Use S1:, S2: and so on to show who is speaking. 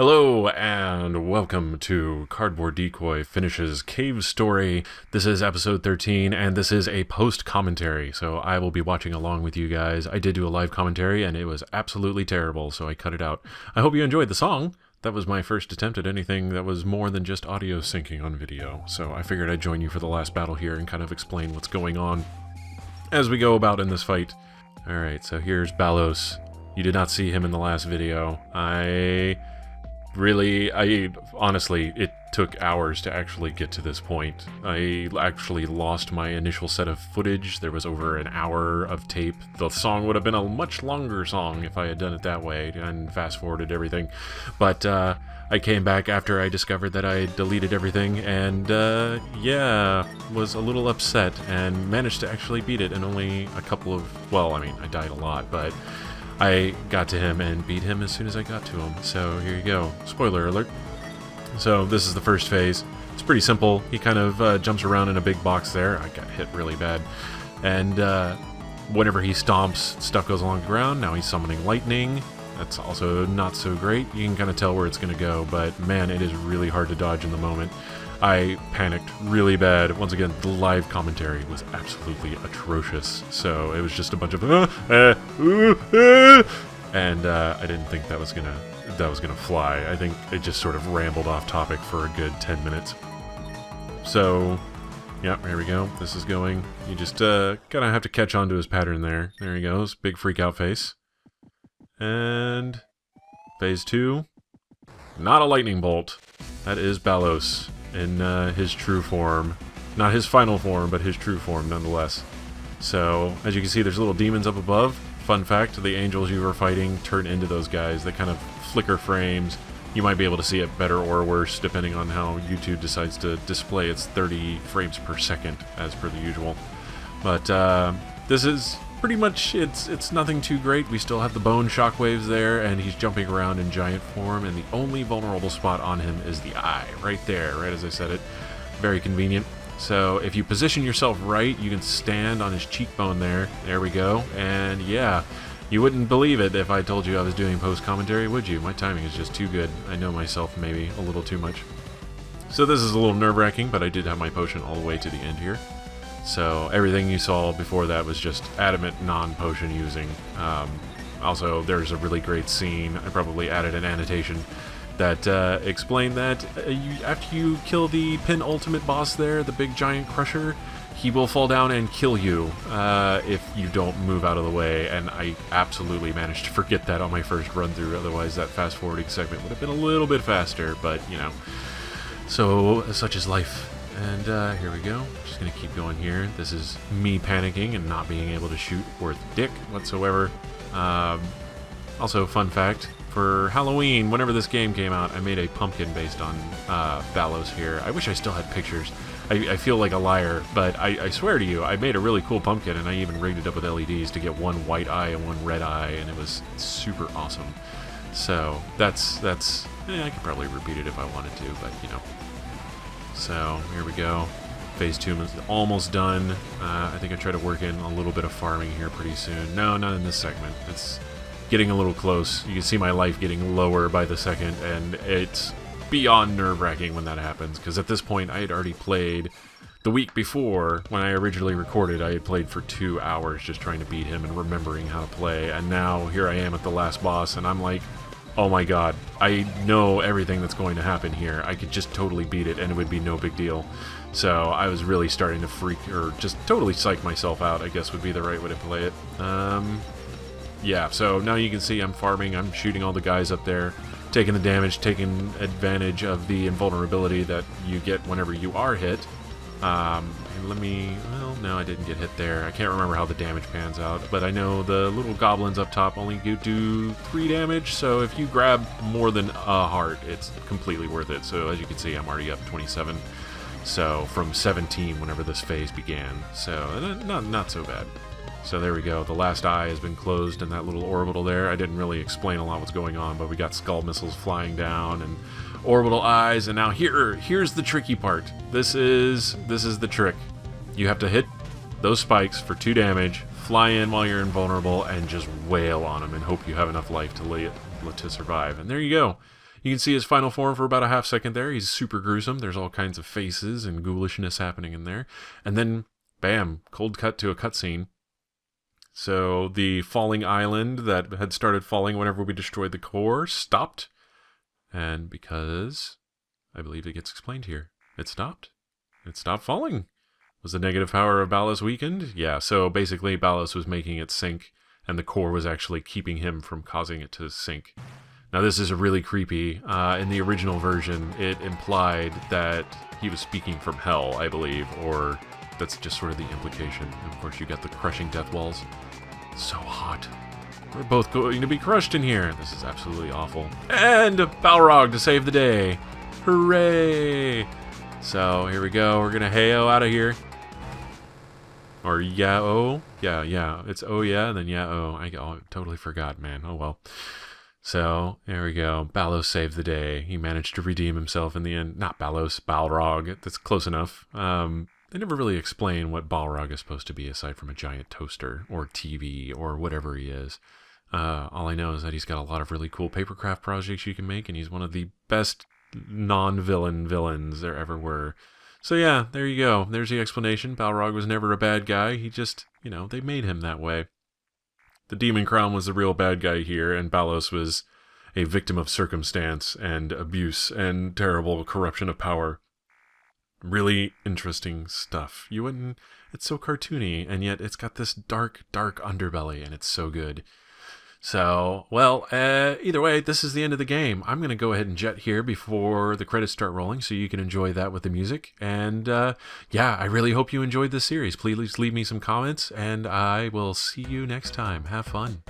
S1: Hello and welcome to Cardboard Decoy Finishes Cave Story. This is episode 13 and this is a post-commentary, so I will be watching along with you guys. I did do a live commentary and it was absolutely terrible, so I cut it out. I hope you enjoyed the song. That was my first attempt at anything that was more than just audio syncing on video, so I figured I'd join you for the last battle here and kind of explain what's going on as we go about in this fight. Alright, so here's Balos. You did not see him in the last video. Honestly, it took hours to actually get to this point. I actually lost my initial set of footage. There was over an hour of tape. The song would have been a much longer song if I had done it that way and fast-forwarded everything. But I came back after I discovered that I deleted everything and, was a little upset and managed to actually beat it in only a couple of... Well, I mean, I died a lot, but... I got to him and beat him as soon as I got to him. So here you go. Spoiler alert. So this is the first phase. It's pretty simple. He kind of jumps around in a big box there. I got hit really bad. And whenever he stomps, stuff goes along the ground. Now he's summoning lightning. That's also not so great. You can kind of tell where it's going to go, but man, it is really hard to dodge in the moment. I panicked really bad. Once again, the live commentary was absolutely atrocious. So it was just a bunch of and I didn't think that was gonna fly. I think it just sort of rambled off topic for a good 10 minutes. So, yeah, here we go. This is going. You just kind of have to catch on to his pattern there. There he goes. Big freak out face. And phase 2. Not a lightning bolt. That is Balos in his true form. Not his final form, but his true form nonetheless. So, as you can see, there's little demons up above. Fun fact, the angels you were fighting turn into those guys. They kind of flicker frames. You might be able to see it better or worse, depending on how YouTube decides to display its 30 frames per second, as per the usual. But this is pretty much, it's nothing too great. We still have the bone shockwaves there, and he's jumping around in giant form, and the only vulnerable spot on him is the eye, right there, right as I said it. Very convenient. So if you position yourself right, you can stand on his cheekbone there. There we go. And yeah, you wouldn't believe it if I told you I was doing post-commentary, would you? My timing is just too good. I know myself maybe a little too much. So this is a little nerve-wracking, but I did have my potion all the way to the end here. So everything you saw before that was just adamant non-potion using. Also, there's a really great scene. I probably added an annotation that explained that after you kill the penultimate boss there, the big giant crusher, he will fall down and kill you if you don't move out of the way. And I absolutely managed to forget that on my first run through. Otherwise, that fast-forwarding segment would have been a little bit faster. But, you know, so such is life. And here we go. Just going to keep going here. This is me panicking and not being able to shoot worth dick whatsoever. Also, fun fact, for Halloween, whenever this game came out, I made a pumpkin based on Balos here. I wish I still had pictures. I feel like a liar, but I swear to you, I made a really cool pumpkin, and I even rigged it up with LEDs to get one white eye and one red eye, and it was super awesome. So, that's I could probably repeat it if I wanted to, but, you know. So, here we go. Phase 2 is almost done. I think I try to work in a little bit of farming here pretty soon. No, not in this segment. It's getting a little close. You can see my life getting lower by the second, and it's beyond nerve-wracking when that happens, because at this point I had already played the week before. When I originally recorded, I had played for 2 hours just trying to beat him and remembering how to play, and now here I am at the last boss, and I'm like, oh my god, I know everything that's going to happen here. I could just totally beat it, and it would be no big deal. So I was really starting to freak, or just totally psych myself out, I guess would be the right way to play it. Yeah, so now you can see I'm farming, I'm shooting all the guys up there, taking the damage, taking advantage of the invulnerability that you get whenever you are hit. Well, no, I didn't get hit there. I can't remember how the damage pans out, but I know the little goblins up top only do 3 damage, so if you grab more than a heart, it's completely worth it. So as you can see, I'm already up 27, so from 17 whenever this phase began, so not so bad. So there we go, the last eye has been closed in that little orbital there. I didn't really explain a lot what's going on, but we got skull missiles flying down and orbital eyes, and now here's the tricky part. This is the trick. You have to hit those spikes for 2 damage, fly in while you're invulnerable, and just wail on them and hope you have enough life to survive. And there you go. You can see his final form for about a half second there. He's super gruesome. There's all kinds of faces and ghoulishness happening in there. And then, bam, cold cut to a cutscene. So the falling island that had started falling whenever we destroyed the core stopped. And because, I believe it gets explained here, it stopped. It stopped falling. Was the negative power of Balos weakened? Yeah, so basically Balos was making it sink, and the core was actually keeping him from causing it to sink. Now this is really creepy. In the original version, it implied that he was speaking from hell, I believe, or that's just sort of the implication. And of course you got the crushing death walls. So hot. We're both going to be crushed in here. This is absolutely awful. And Balrog to save the day. Hooray! So here we go. We're gonna heyo out of here. Or yeah-oh. Yeah. It's oh yeah, and then yeah-oh. I totally forgot, man. Oh well. So, there we go. Balos saved the day. He managed to redeem himself in the end. Not Balos, Balrog. That's close enough. They never really explain what Balrog is supposed to be aside from a giant toaster or TV or whatever he is. All I know is that he's got a lot of really cool papercraft projects you can make, and he's one of the best non-villain villains there ever were. So yeah, there you go. There's the explanation. Balrog was never a bad guy. He just, they made him that way. The Demon Crown was the real bad guy here, and Balos was a victim of circumstance and abuse and terrible corruption of power. Really interesting stuff. It's so cartoony, and yet it's got this dark, dark underbelly, and it's so good. So, well, either way, this is the end of the game. I'm going to go ahead and jet here before the credits start rolling so you can enjoy that with the music. And yeah, I really hope you enjoyed this series. Please leave me some comments, and I will see you next time. Have fun.